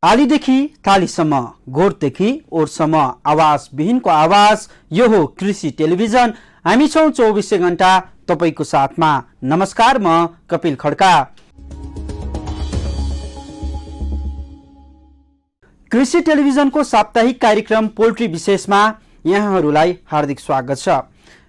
आलीदेखि तालीसम्म, गोठदेखि ओठसम्म, आवाज विहीनको आवाज, यो हो कृषि टेलिभिजन। हामी छौं 24 घण्टा तपाईको साथमा। नमस्कार, म कपिल खड्का। कृषि टेलिभिजनको साप्ताहिक कार्यक्रम पोल्ट्री विशेषमा यहाँहरूलाई हार्दिक स्वागत छ।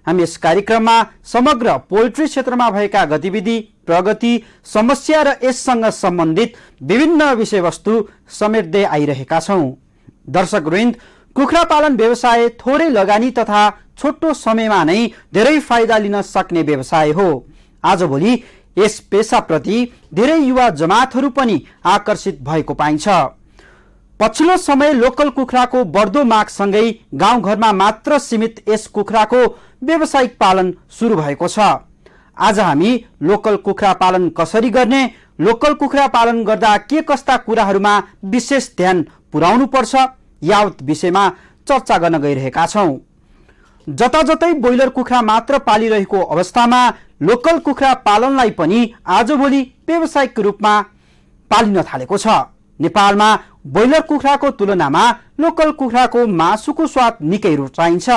हामी यस कार्यक्रममा समग्र पोल्ट्री क्षेत्रमा भएका गतिविधि, प्रगति, समस्या र यससँग सम्बन्धित विभिन्न विषयवस्तु समेट्दै आइरहेका छौं। दर्शकवृन्द, कुखुरा पालन व्यवसाय थोरै लगानी तथा छोटो समयमा नै धेरै फाइदा लिन सक्ने व्यवसाय हो। आजभोलि यस पेसाप्रति धेरै युवा जमातहरू पनि आकर्षित भएको पाइन्छ। पछिल्लो समय लोकल कुखुराको बढ्दो मागसँगै गाउँघरमा मात्र सीमित यस कुखुराको व्यावसायिक पालन सुरु भएको छ। आज हामी लोकल कुखुरा पालन कसरी गर्ने, लोकल कुखुरा पालन गर्दा के कस्ता कुराहरूमा विशेष ध्यान पुर्याउनु पर्छ यावत विषयमा चर्चा गर्न गइरहेका छौं। जताजतै ब्रोइलर कुखुरा मात्र पालिरहेको अवस्थामा लोकल कुखुरा पालनलाई पनि आजभोलि व्यावसायिक रूपमा पालिन थालेको छ। नेपालमा ब्रोइलर कुखुराको तुलनामा लोकल कुखुराको मासुको स्वाद निकै रुचाइन्छ।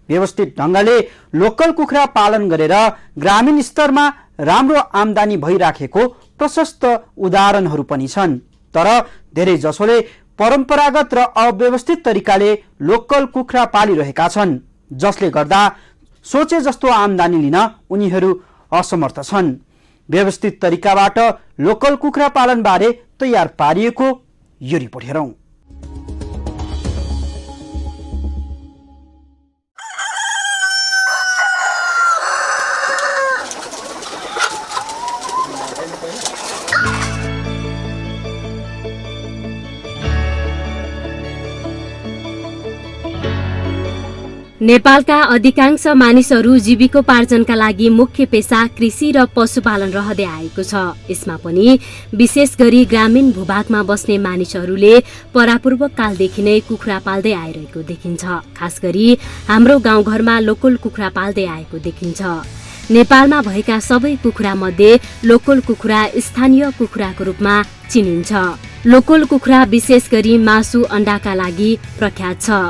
व्यवस्थित ढंगले लोकल कुखुरा पालन गरेर ग्रामीण स्तरमा राम्रो आमदानी भइराखेको प्रशस्त उदाहरणहरू पनि छन्। तर धेरै जसोले परम्परागत र अव्यवस्थित तरिकाले लोकल कुखुरा पालिरहेका छन्, जसले गर्दा सोचे जस्तो आमदानी लिन उनीहरू असमर्थ छन्। व्यवस्थित तरिकाबाट लोकल कुखुरा पालन बारे तयार पारिएको यो रिपोर्ट हेरौं। नेपालका अधिकांश मानिसहरू जीविकोपार्जनका लागि मुख्य पेशा कृषि र पशुपालन रहँदै आएको छ। यसमा पनि विशेष गरी ग्रामीण भूभागमा बस्ने मानिसहरूले परापूर्व कालदेखि नै कुखुरा पाल्दै आइरहेको देखिन्छ। खास गरी हाम्रो गाउँघरमा लोकल कुखुरा पाल्दै आएको देखिन्छ। नेपालमा भएका सबै कुखुरा मध्ये लोकल कुखुरा स्थानीय कुखुराको रूपमा चिनिन्छ। लोकल कुखुरा विशेष गरी मासु, अण्डाका लागि प्रख्यात छ।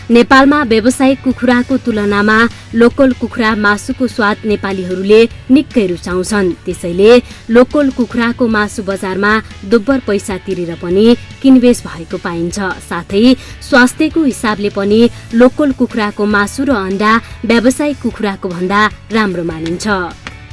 नेपालमा व्यावसायिक कुखुराको तुलनामा लोकल कुखुरा मासुको स्वाद नेपालीहरूले निकै रुचाउँछन्। त्यसैले लोकल कुखुराको मासु बजारमा दोब्बर पैसा तिरेर पनि किनबेच भएको पाइन्छ। साथै स्वास्थ्यको हिसाबले पनि लोकल कुखुराको मासु र अण्डा व्यावसायिक कुखुराको भन्दा राम्रो मानिन्छ।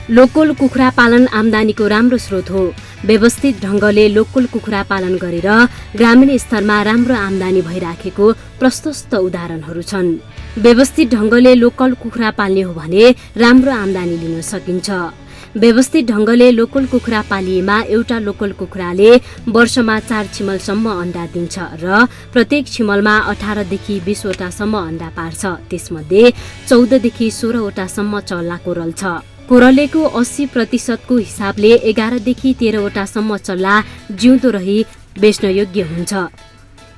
लोकल कुखुरा पालन आमदानीको राम्रो स्रोत हो। व्यवस्थित ढंगले लोकल कुखुरा पालन गरेर ग्रामीण स्तरमा राम्रो आमदानी भइराखेको प्रशस्त उदाहरणहरू छन्। व्यवस्थित ढंगले लोकल कुखुरा पाल्ने हो भने राम्रो आमदानी लिन सकिन्छ। व्यवस्थित ढंगले लोकल कुखुरा पालिएमा एउटा लोकल कुखुराले वर्षमा 4 छिमलसम्म अण्डा दिन्छ र प्रत्येक छिमलमा 18 देखि 20 वटासम्म अण्डा पार्छ। त्यसमध्ये 14 देखि 16 वटासम्म चल्ला कोरल छ। कोरलेको 80% को हिसाबले 11 देखि 13 वटासम्म चल्ला जिउँदो रही बेच्न योग्य हुन्छ।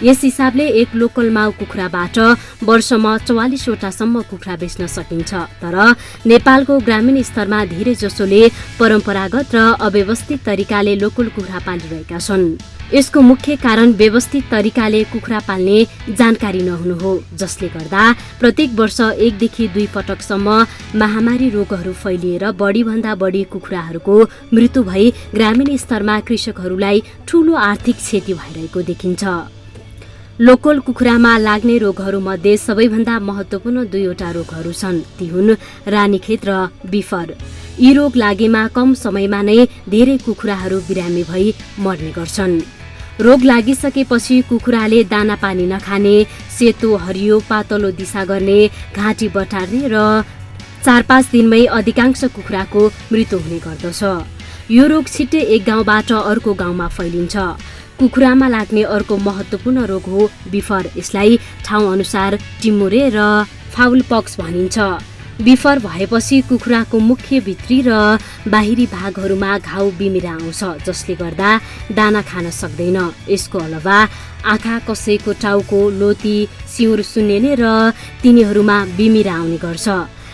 यस हिसाबले एक लोकल माउ कुखुराबाट वर्षमा 44 वटासम्म कुखुरा बेच्न सकिन्छ। तर नेपालको ग्रामीण स्तरमा धेरै जसोले परम्परागत र अव्यवस्थित तरिकाले लोकल कुखुरा पालिरहेका छन्। यसको मुख्य कारण व्यवस्थित तरिकाले कुखुरा पाल्ने जानकारी नहुनु हो, जसले गर्दा प्रत्येक वर्ष 1 देखि 2 पटकसम्म महामारी रोगहरू फैलिएर बढीभन्दा बढी कुखुराहरूको मृत्यु भई ग्रामीण स्तरमा कृषकहरूलाई ठूलो आर्थिक क्षति भइरहेको देखिन्छ। लोकल कुखुरामा लाग्ने रोगहरू मध्ये सबैभन्दा महत्त्वपूर्ण 2वटा रोगहरू छन्। ती हुन् रानीखेत र बिफर। यी रोग लागेमा कम समयमा नै धेरै कुखुराहरू बिरामी भई मर्ने गर्छन्। रोग लागिसकेपछि कुखुराले दाना पानी नखाने, सेतो हरियो पातलो दिशा गर्ने, घाँटी बटार्ने र 4-5 दिनमै अधिकांश कुखुराको मृत्यु हुने गर्दछ। यो रोग छिट्टै एक गाउँबाट अर्को गाउँमा फैलिन्छ। कुखुरामा लाग्ने अर्को महत्त्वपूर्ण रोग हो बिफर। यसलाई ठाउँ अनुसार टिमुरे र फाउल पक्स भनिन्छ। बिफर भएपछि कुखुराको मुख्य भित्री र बाहिरी भागहरूमा घाउ बिमिरा आउँछ, जसले गर्दा दाना खान सक्दैन। यसको अलावा आँखा, कसैको टाउको, लोती, सिउर सुन्निने र तिनीहरूमा बिमिरा आउने गर्छ।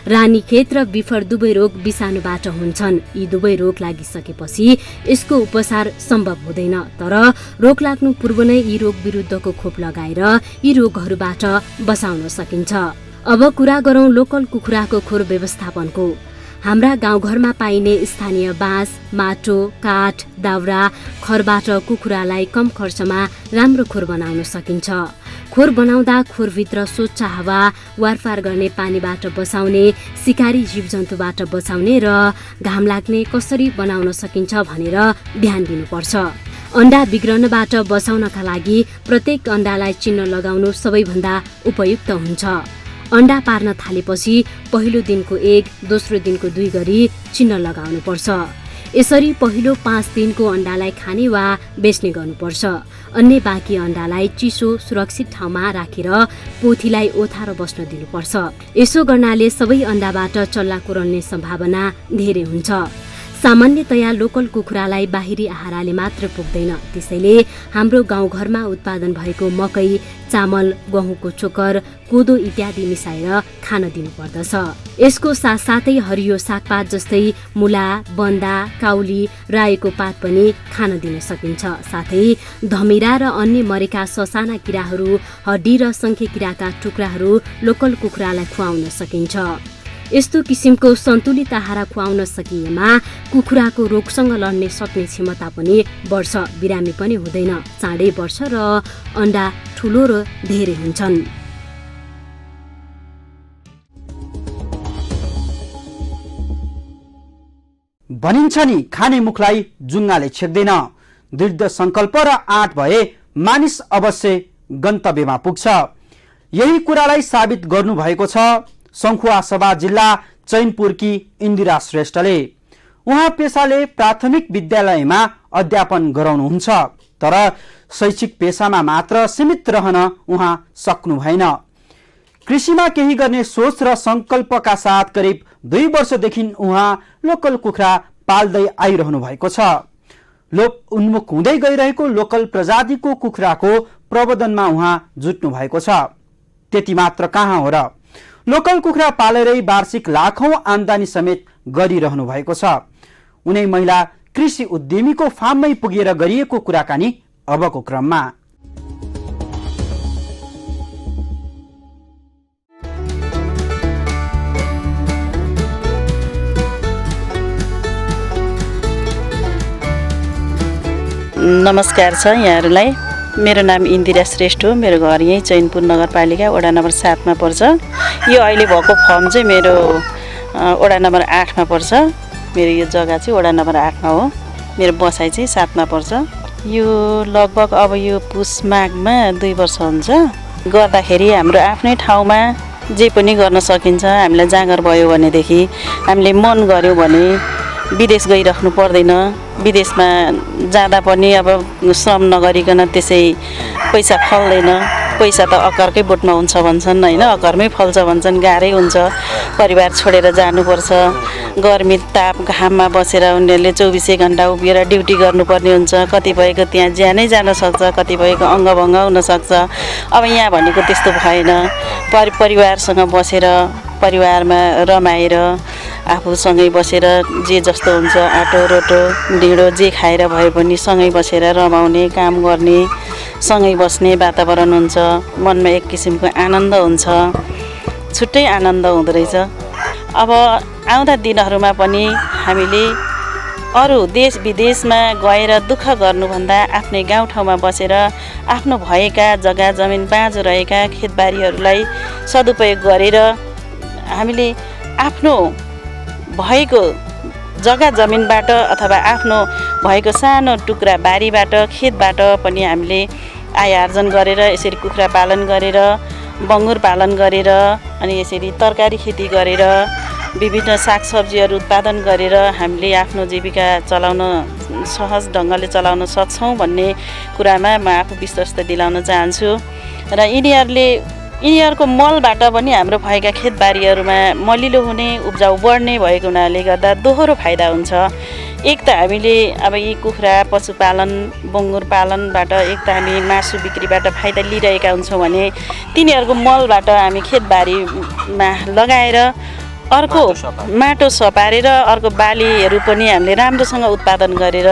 रानीखेत र बिफर दुवै रोग विषाणुबाट हुन्छन्। यी दुवै रोग लागिसकेपछि यसको उपचार सम्भव हुँदैन, तर रोग लाग्नु पूर्व नै यी रोग विरुद्धको खोप लगाएर यी रोगहरूबाट बचाउन सकिन्छ। अब कुरा गरौं लोकल कुखुराको खोर व्यवस्थापनको। हाम्रा गाउँघरमा पाइने स्थानीय बाँस, माटो, काठ, दाउरा, खरबाट कुखुरालाई कम खर्चमा राम्रो खोर बनाउन सकिन्छ। खोर बनाउँदा खोरभित्र स्वच्छ हावा, वारपार गर्ने पानीबाट बचाउने, शिकारी जीवजन्तुबाट बचाउने र घाम लाग्ने कसरी बनाउन सकिन्छ भनेर ध्यान दिनुपर्छ। अन्डा बिग्रनबाट बचाउनका लागि प्रत्येक अन्डालाई चिन्ह लगाउनु सबैभन्दा उपयुक्त हुन्छ। अन्डा पार्न थालेपछि पहिलो दिनको 1, दोस्रो दिनको 2 गरी चिन्ह लगाउनुपर्छ। यसरी पहिलो 5 दिनको अन्डालाई खाने वा बेच्ने गर्नुपर्छ। अन्य बाँकी अन्डालाई चिसो सुरक्षित ठाउँमा राखेर पोथीलाई ओथारो बस्न दिनुपर्छ। यसो गर्नाले सबै अन्डाबाट चल्ला कुरल्ने सम्भावना धेरै हुन्छ। सामान्यतया लोकल कुखुरालाई बाहिरी आहाराले मात्र पुग्दैन, त्यसैले हाम्रो गाउँघरमा उत्पादन भएको मकै, चामल, गहुँको चोकर, कोदो इत्यादि मिसाएर खान दिनुपर्दछ। यसको साथसाथै हरियो सागपात जस्तै मुला, बन्दा, काउली, रायोको पात पनि खान दिन सकिन्छ। साथै धमिरा र अन्य मरेका ससाना किराहरू, हड्डी र शङ्खे किराका टुक्राहरू लोकल कुखुरालाई खुवाउन सकिन्छ। यस्तो किसिमको सन्तुलित आहार खुवाउन सकिएमा कुखुराको रोगसँग लड्ने सक्ने क्षमता पनि बढ्छ, बिरामी पनि हुँदैन, चाँडै बढ्छ र अन्डा ठुलो र धेरै हुन्छन्। भनिन्छ नि खाने मुखलाई जुङ्गाले छेक्दैन। दृढ संकल्प र आँट भए मानिस अवश्य गन्तव्यमा पुग्छ। यही कुरालाई साबित गर्नुभएको छ सङ्खुवासभा जिल्ला चैनपुरकी इन्दिरा श्रेष्ठले। उहाँ पेसाले प्राथमिक विद्यालयमा अध्यापन गराउनुहुन्छ, तर शैक्षिक पेसामा मात्र सीमित रहन उहाँ सक्नु भएन। कृषिमा केही गर्ने सोच र संकल्पका साथ करिब 2 वर्षदेखि उहाँ लोकल कुखुरा पाल्दै आइरहनु भएको छ। लोप उन्मुख हुँदै गइरहेको लोकल प्रजातिको कुखुराको प्रवर्धनमा उहाँ जुट्नु भएको छ। त्यति मात्र कहाँ हो र, लोकल कुखुरा पालेरै वार्षिक लाखौं आम्दानी समेत गरिरहनु भएको छ। उनै महिला कृषि उद्यमीको फार्ममै पुगेर गरिएको कुराकानी अबको क्रममा। नमस्कार छ यहाँहरूलाई। मेरो नाम इन्दिरा श्रेष्ठ हो। मेरो घर यहीँ चैनपुर नगरपालिका वडा नम्बर 7 मा पर्छ। यो अहिले भएको फर्म चाहिँ मेरो वडा नम्बर 8 मा पर्छ। मेरो यो जग्गा चाहिँ वडा नम्बर 8 मा हो। मेरो बसाइ चाहिँ 7 मा पर्छ। यो लगभग अब यो पुस माघमा 2 वर्ष हुन्छ। गर्दाखेरि हाम्रो आफ्नै ठाउँमा जे पनि गर्न सकिन्छ। हामीलाई जाँगर भयो भनेदेखि, हामीले मन गर्यो भने विदेश गइराख्नु पर्दैन। विदेशमा जाँदा पनि अब श्रम नगरिकन त्यसै पैसा फल्दैन। पैसा त अकरकै बोटमा हुन्छ भन्छन् होइन, अकरमै फल्छ भन्छन्। गाह्रै हुन्छ, परिवार छोडेर जानुपर्छ। गर्मी ताप घाममा बसेर उनीहरूले 24 घण्टा उभिएर ड्युटी गर्नुपर्ने हुन्छ। कतिपयको त्यहाँ ज्यानै जान सक्छ, कतिपयको अङ्गभङ्ग हुनसक्छ। अब यहाँ भनेको त्यस्तो भएन। परिवारसँग बसेर, परिवारमा रमाएर, आफूसँगै बसेर जे जस्तो हुन्छ आटो रोटो ढिँडो जे खाएर भए पनि सँगै बसेर रमाउने, काम गर्ने, सँगै बस्ने वातावरण हुन्छ। मनमा एक किसिमको आनन्द हुन्छ, छुट्टै आनन्द हुँदो रहेछ। अब आउँदा दिनहरूमा पनि हामीले अरू देश विदेशमा गएर दुःख गर्नुभन्दा आफ्नै गाउँठाउँमा बसेर आफ्नो भएका जग्गा जमिन बाँझो रहेका खेतबारीहरूलाई सदुपयोग गरेर हामीले आफ्नो भएको जग्गा जमिनबाट अथवा आफ्नो भएको सानो टुक्रा बारीबाट, खेतबाट पनि हामीले आय आर्जन गरेर, यसरी कुखुरा पालन गरेर, बङ्गुर पालन गरेर, अनि यसरी तरकारी खेती गरेर, विभिन्न सागसब्जीहरू उत्पादन गरेर हामीले आफ्नो जीविका चलाउन, सहज ढङ्गले चलाउन सक्छौँ भन्ने कुरामा म आफू विश्वास दिलाउन चाहन्छु। र यिनीहरूको मलबाट पनि हाम्रो भएका खेतबारीहरूमा मलिलो हुने, उब्जाउ बढ्ने भएको हुनाले गर्दा दोहोरो फाइदा हुन्छ। एक त हामीले अब यी कुखुरा पशुपालन, बङ्गुर पालनबाट एक त हामी मासु बिक्रीबाट फाइदा लिइरहेका हुन्छौँ भने तिनीहरूको मलबाट हामी खेतबारीमा लगाएर अर्को माटो सपारेर अर्को बालीहरू पनि हामीले राम्रोसँग उत्पादन गरेर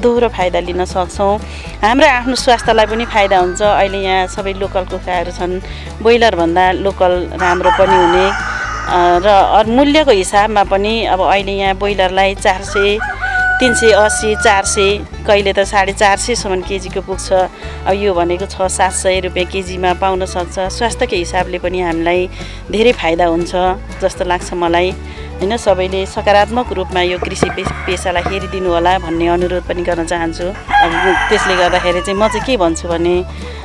दोहोरो फाइदा लिन सक्छौँ। हाम्रो आफ्नो स्वास्थ्यलाई पनि फाइदा हुन्छ। अहिले यहाँ सबै लोकल कुखुराहरू छन्, ब्रोइलरभन्दा लोकल राम्रो पनि हुने र मूल्यको हिसाबमा पनि अब अहिले यहाँ ब्रोइलरलाई 400, 380, 400, कहिले त 450सम्म केजीको पुग्छ। अब यो भनेको 600-700 रुपियाँ केजीमा पाउन सक्छ। स्वास्थ्यको हिसाबले पनि हामीलाई धेरै फाइदा हुन्छ जस्तो लाग्छ मलाई होइन। सबैले सकारात्मक रूपमा यो कृषि पेसालाई हेरिदिनु होला भन्ने अनुरोध पनि गर्न चाहन्छु। अब त्यसले गर्दाखेरि चाहिँ म चाहिँ के भन्छु भने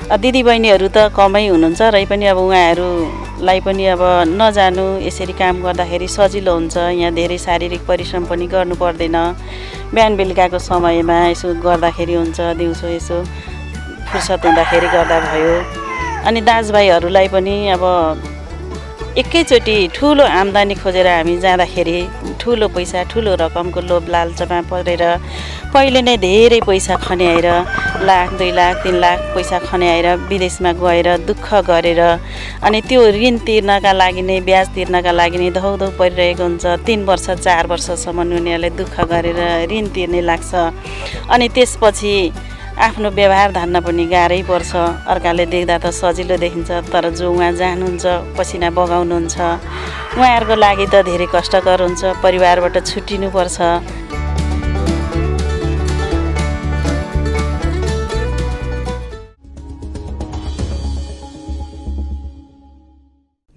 दिदीबहिनीहरू त कमै हुनुहुन्छ र पनि अब उहाँहरूलाई पनि अब नजानु, यसरी काम गर्दाखेरि सजिलो हुन्छ। यहाँ धेरै शारीरिक परिश्रम पनि गर्नु पर्दैन। बिहान बेलुकाको समयमा यसो गर्दाखेरि हुन्छ, दिउँसो यसो फुर्सद हुँदाखेरि गर्दा भयो। अनि दाजुभाइहरूलाई पनि अब एकैचोटि ठुलो आम्दानी खोजेर हामी जाँदाखेरि ठुलो पैसा, ठुलो रकमको लोभ लालचमा परेर पहिले नै धेरै पैसा खन्याएर 1 लाख, 2 लाख, 3 लाख पैसा खन्याएर विदेशमा गएर दुःख गरेर अनि त्यो ऋण तिर्नका लागि नै, ब्याज तिर्नका लागि नै धौधौ परिरहेको हुन्छ। 3 वर्ष 4 वर्षसम्म उनीहरूले दुःख गरेर ऋण तिर्ने लाग्छ। अनि त्यसपछि आफ्नो व्यवहार धान्न पनि गाह्रै पर्छ। अर्काले देख्दा त सजिलो देखिन्छ, तर जो उहाँ जानुहुन्छ, पसिना बगाउनुहुन्छ, उहाँहरूको लागि त धेरै कष्टकर हुन्छ। परिवारबाट छुट्टिनुपर्छ।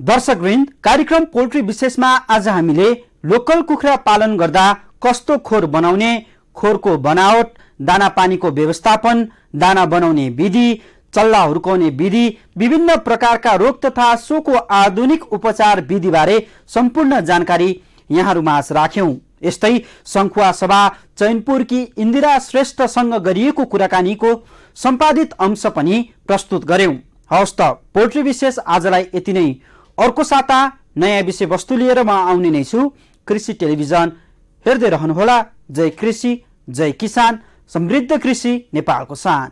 दर्शकवृन्द, कार्यक्रम पोल्ट्री विशेषमा आज हामीले लोकल कुखुरा पालन गर्दा कस्तो खोर बनाउने, खोरको बनावट, दाना पानीको व्यवस्थापन, दाना बनाउने विधि, चल्ला हुर्काउने विधि, विभिन्न प्रकारका रोग तथा सोको आधुनिक उपचार विधिबारे सम्पूर्ण जानकारी यहाँहरूमाझ राख्यौं। यस्तै सङ्खुवा सभा चैनपुरकी इन्दिरा श्रेष्ठसँग गरिएको कुराकानीको सम्पादित अंश पनि प्रस्तुत गर्यौं। हवस् त, पोल्ट्री विशेष आजलाई यति नै। अर्को साता नयाँ विषयवस्तु लिएर म आउने नै छु। कृषि टेलिभिजन हेर्दै रहनुहोला। जय कृषि, जय किसान, समृद्ध कृषि नेपालको शान।